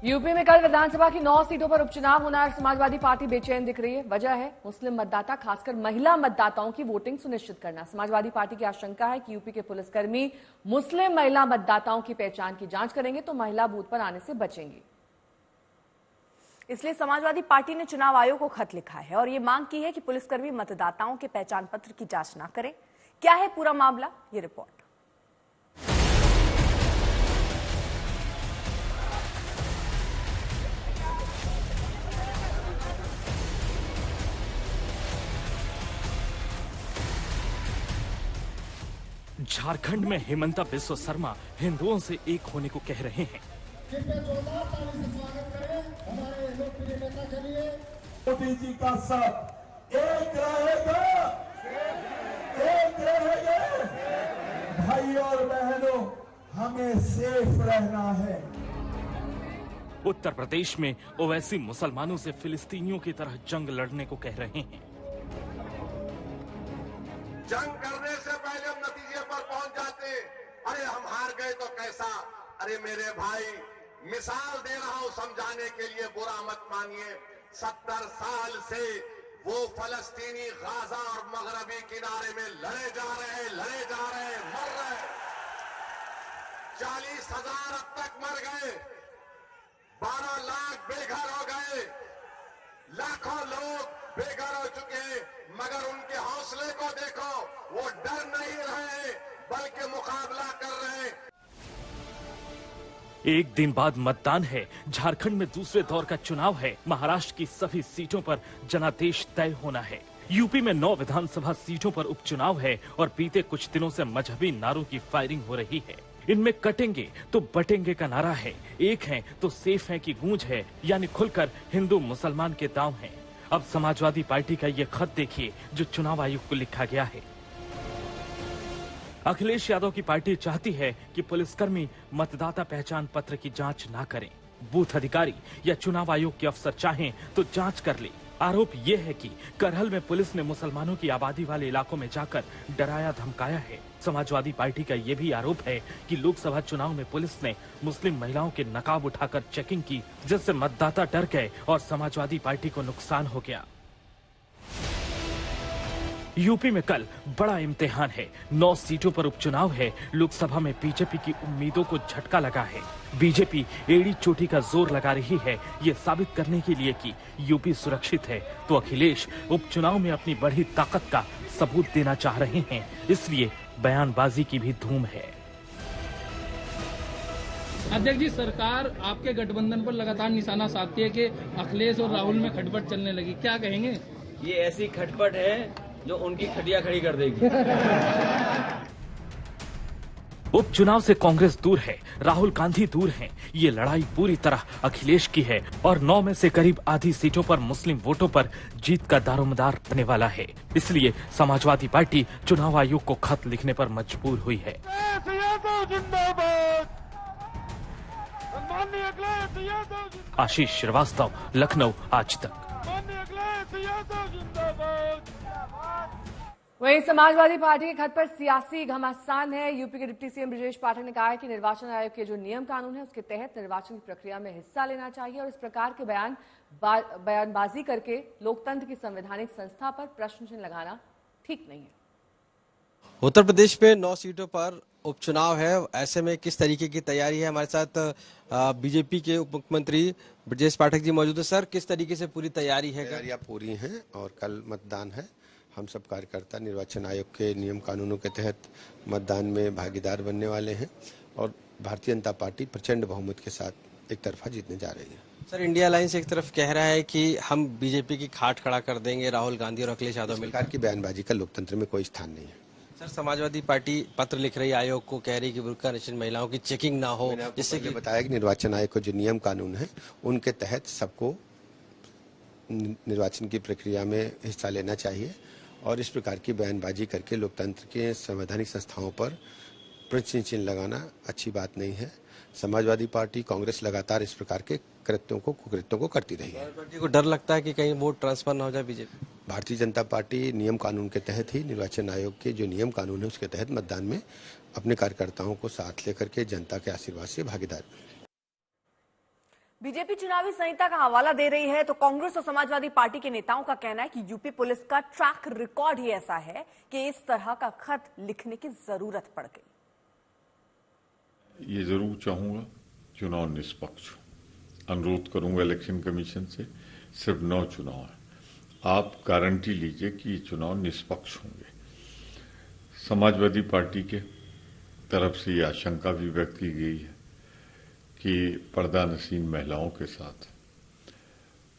UP में कल विधानसभा की 9 सीटों पर उपचुनाव होना है। समाजवादी पार्टी बेचैन दिख रही है। वजह है मुस्लिम मतदाता, खासकर महिला मतदाताओं की वोटिंग सुनिश्चित करना। समाजवादी पार्टी की आशंका है कि यूपी के पुलिसकर्मी मुस्लिम महिला मतदाताओं की पहचान की जांच करेंगे तो महिला बूथ पर आने से बचेंगी। इसलिए समाजवादी पार्टी ने चुनाव आयोग को खत लिखा है और ये मांग की है कि पुलिसकर्मी मतदाताओं के पहचान पत्र की जांच न करें। क्या है पूरा मामला, ये रिपोर्ट। झारखंड में हेमंता बिस्वा शर्मा हिंदुओं से एक होने को कह रहे हैं। मोदी जी का सब एक रहेगा, एक रहेगा। भाई और बहनों, हमें सेफ रहना है। उत्तर प्रदेश में ओवैसी मुसलमानों से फिलिस्तीनियों की तरह जंग लड़ने को कह रहे हैं। जंग करने से पहले हम नतीजे पर पहुंच जाते। अरे हम हार गए तो कैसा। अरे मेरे भाई, मिसाल दे रहा हूं समझाने के लिए, बुरा मत मानिए। 70 साल से वो फलस्तीनी गाजा और मगरबी किनारे में लड़े जा रहे, मर रहे। 40,000 अब तक मर गए, 12 लाख बेघर हो गए, लाखों लोग बेघर हो चुके हैं। मगर उनके हौसले को देखो, वो डर नहीं रहे बल्कि मुकाबला कर रहे हैं। एक दिन बाद मतदान है। झारखंड में दूसरे दौर का चुनाव है। महाराष्ट्र की सभी सीटों पर जनादेश तय होना है। यूपी में 9 विधानसभा सीटों पर उपचुनाव है और बीते कुछ दिनों से मजहबी नारों की फायरिंग हो रही है। इनमें कटेंगे तो बटेंगे का नारा है, एक है तो सेफ है की गूंज है, यानी खुलकर हिंदू मुसलमान के दांव हैं। अब समाजवादी पार्टी का ये खत देखिए जो चुनाव आयोग को लिखा गया है। अखिलेश यादव की पार्टी चाहती है कि पुलिसकर्मी मतदाता पहचान पत्र की जांच ना करें। बूथ अधिकारी या चुनाव आयोग के अफसर चाहें तो जांच कर ले। आरोप यह है कि करहल में पुलिस ने मुसलमानों की आबादी वाले इलाकों में जाकर डराया धमकाया है। समाजवादी पार्टी का यह भी आरोप है कि लोकसभा चुनाव में पुलिस ने मुस्लिम महिलाओं के नकाब उठाकर चेकिंग की, जिससे मतदाता डर गए और समाजवादी पार्टी को नुकसान हो गया। यूपी में कल बड़ा इम्तिहान है। 9 सीटों पर उपचुनाव है। लोकसभा में बीजेपी की उम्मीदों को झटका लगा है। बीजेपी एड़ी चोटी का जोर लगा रही है ये साबित करने के लिए कि यूपी सुरक्षित है, तो अखिलेश उपचुनाव में अपनी बढ़ी ताकत का सबूत देना चाह रहे हैं, इसलिए बयानबाजी की भी धूम है। अध्यक्ष जी, सरकार आपके गठबंधन पर लगातार निशाना साधती है कि अखिलेश और राहुल में खटपट चलने लगी, क्या कहेंगे? ये ऐसी खटपट है जो उनकी खटिया खड़ी कर देगी। उपचुनाव से कांग्रेस दूर है, राहुल गांधी दूर हैं। ये लड़ाई पूरी तरह अखिलेश की है और 9 में से करीब आधी सीटों पर मुस्लिम वोटों पर जीत का दारोमदार रहने वाला है। इसलिए समाजवादी पार्टी चुनाव आयोग को खत लिखने पर मजबूर हुई है। आशीष श्रीवास्तव, लखनऊ, आज तक। वहीं समाजवादी पार्टी के खत पर सियासी घमासान है। यूपी के डिप्टी सीएम ब्रजेश पाठक ने कहा है कि निर्वाचन आयोग के जो नियम कानून है उसके तहत निर्वाचन की प्रक्रिया में हिस्सा लेना चाहिए और इस प्रकार के बयानबाजी करके लोकतंत्र की संवैधानिक संस्था पर प्रश्न चिन्ह लगाना ठीक नहीं है। उत्तर प्रदेश में 9 सीटों पर उपचुनाव है, ऐसे में किस तरीके की तैयारी है? हमारे साथ बीजेपी के उप मुख्यमंत्री ब्रजेश पाठक जी मौजूद है। सर, किस तरीके से पूरी तैयारी है? तैयारियां पूरी हैं और कल मतदान है। हम सब कार्यकर्ता निर्वाचन आयोग के नियम कानूनों के तहत मतदान में भागीदार बनने वाले हैं और भारतीय जनता पार्टी प्रचंड बहुमत के साथ एक तरफा जीतने जा रही है। सर, इंडिया अलायंस एक तरफ कह रहा है कि हम बीजेपी की खाट खड़ा कर देंगे, राहुल गांधी और अखिलेश यादव मिलकर। सरकार की बयानबाजी का लोकतंत्र में कोई स्थान नहीं है। सर, समाजवादी पार्टी पत्र लिख रही है आयोग को, कह रही कि बुर्का नशीन महिलाओं की चेकिंग ना हो, जिससे कि बताया कि निर्वाचन आयोग के जो नियम कानून है उनके तहत सबको निर्वाचन की प्रक्रिया में हिस्सा लेना चाहिए और इस प्रकार की बयानबाजी करके लोकतंत्र के संवैधानिक संस्थाओं पर प्रश्न चिन्ह लगाना अच्छी बात नहीं है। समाजवादी पार्टी, कांग्रेस लगातार इस प्रकार के कुकृत्यों को करती रही है। पार्टी को डर लगता है कि कहीं वोट ट्रांसफर ना हो जाए बीजेपी। भारतीय जनता पार्टी नियम कानून के तहत ही, निर्वाचन आयोग के जो नियम कानून है उसके तहत मतदान में अपने कार्यकर्ताओं को साथ लेकर के जनता के आशीर्वाद से भागीदार। बीजेपी चुनावी संहिता का हवाला दे रही है तो कांग्रेस और समाजवादी पार्टी के नेताओं का कहना है कि यूपी पुलिस का ट्रैक रिकॉर्ड ही ऐसा है कि इस तरह का खत लिखने की जरूरत पड़ गई। ये जरूर चाहूंगा चुनाव निष्पक्ष हो। अनुरोध करूंगा इलेक्शन कमीशन से, सिर्फ 9 चुनाव है, आप गारंटी लीजिए कि ये चुनाव निष्पक्ष होंगे। समाजवादी पार्टी के तरफ से ये आशंका भी व्यक्त की गई है कि पर्दा नशीन महिलाओं के साथ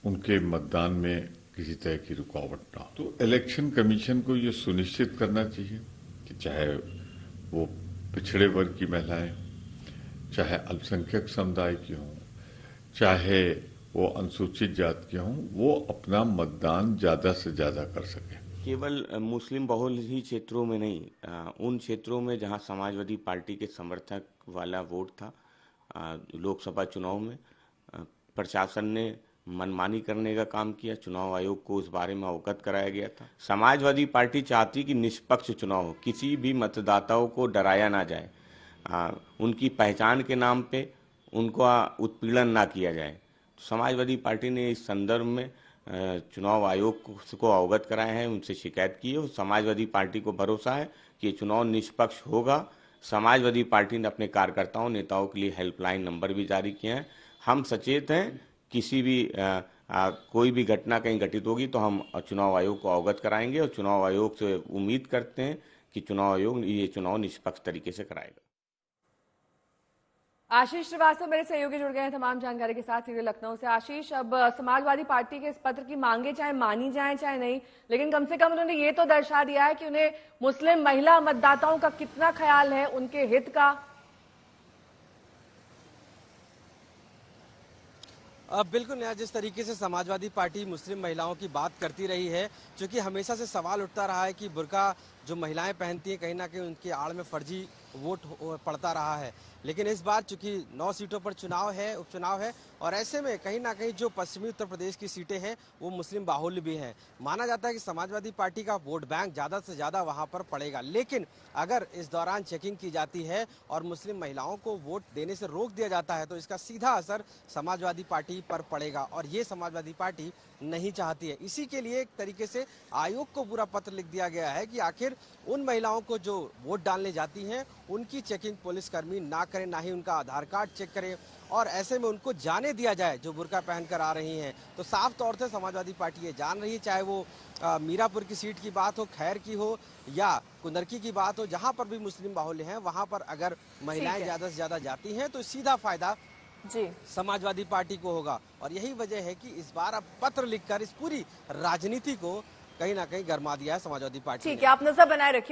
उनके मतदान में किसी तरह की रुकावट ना हो। तो इलेक्शन कमीशन को ये सुनिश्चित करना चाहिए कि चाहे वो पिछड़े वर्ग की महिलाएं हों, चाहे अल्पसंख्यक समुदाय की हों, चाहे वो अनुसूचित जात के हों, वो अपना मतदान ज्यादा से ज्यादा कर सके। केवल मुस्लिम बहुल ही क्षेत्रों में नहीं, उन क्षेत्रों में जहां समाजवादी पार्टी के समर्थक वाला वोट था, लोकसभा चुनाव में प्रशासन ने मनमानी करने का काम किया। चुनाव आयोग को उस बारे में अवगत कराया गया था। समाजवादी पार्टी चाहती कि निष्पक्ष चुनाव हो, किसी भी मतदाताओं को डराया ना जाए, उनकी पहचान के नाम पे उनका उत्पीड़न ना किया जाए। समाजवादी पार्टी ने इस संदर्भ में चुनाव आयोग को अवगत कराया है, उनसे शिकायत की है। समाजवादी पार्टी को भरोसा है कि ये चुनाव निष्पक्ष होगा। समाजवादी पार्टी ने अपने कार्यकर्ताओं नेताओं के लिए हेल्पलाइन नंबर भी जारी किए हैं। हम सचेत हैं, किसी भी कोई भी घटना कहीं घटित होगी तो हम चुनाव आयोग को अवगत कराएंगे और चुनाव आयोग से उम्मीद करते हैं कि चुनाव आयोग ये चुनाव निष्पक्ष तरीके से कराएगा। आशीष श्रीवास्तव मेरे सहयोगी जुड़ गए हैं तमाम जानकारी के साथ सीधे लखनऊ से। आशीष, अब समाजवादी पार्टी के इस पत्र की मांगे चाहे मानी जाए चाहे नहीं, लेकिन कम से कम उन्होंने ये तो दर्शा दिया है कि उन्हें मुस्लिम महिला मतदाताओं का कितना ख्याल है, उनके हित का। अब बिल्कुल नया, जिस तरीके से समाजवादी पार्टी मुस्लिम महिलाओं की बात करती रही है, क्योंकि हमेशा से सवाल उठता रहा है कि बुर्का जो महिलाएं पहनती हैं कहीं ना कहीं उनकी आड़ में फर्जी वोट पड़ता रहा है। लेकिन इस बार चूंकि 9 सीटों पर चुनाव है, उपचुनाव है, और ऐसे में कहीं ना कहीं जो पश्चिमी उत्तर प्रदेश की सीटें हैं वो मुस्लिम बाहुल्य भी हैं। माना जाता है कि समाजवादी पार्टी का वोट बैंक ज़्यादा से ज़्यादा वहां पर पड़ेगा। लेकिन अगर इस दौरान चेकिंग की जाती है और मुस्लिम महिलाओं को वोट देने से रोक दिया जाता है तो इसका सीधा असर समाजवादी पार्टी पर पड़ेगा, और ये समाजवादी पार्टी नहीं चाहती है। इसी के लिए एक तरीके से आयोग को पूरा पत्र लिख दिया गया है कि आखिर उन महिलाओं को जो वोट डालने जाती हैं उनकी चेकिंग पुलिसकर्मी ना करें, ना ही उनका आधार कार्ड चेक करें, और ऐसे में उनको जाने दिया जाए जो बुर्का पहनकर आ रही हैं। तो साफ तौर से समाजवादी पार्टी ये जान रही है, चाहे वो मीरापुर की सीट की बात हो, खैर की हो या कुंदरकी की बात हो, जहां पर भी मुस्लिम बाहुल्य हैं वहां पर अगर महिलाएं ज्यादा से ज्यादा जाती हैं तो सीधा फायदा जी समाजवादी पार्टी को होगा। और यही वजह है कि इस बार अब पत्र लिखकर इस पूरी राजनीति को कहीं ना कहीं गरमा दिया है समाजवादी पार्टी। ठीक है, आप नजर बनाए रखिए।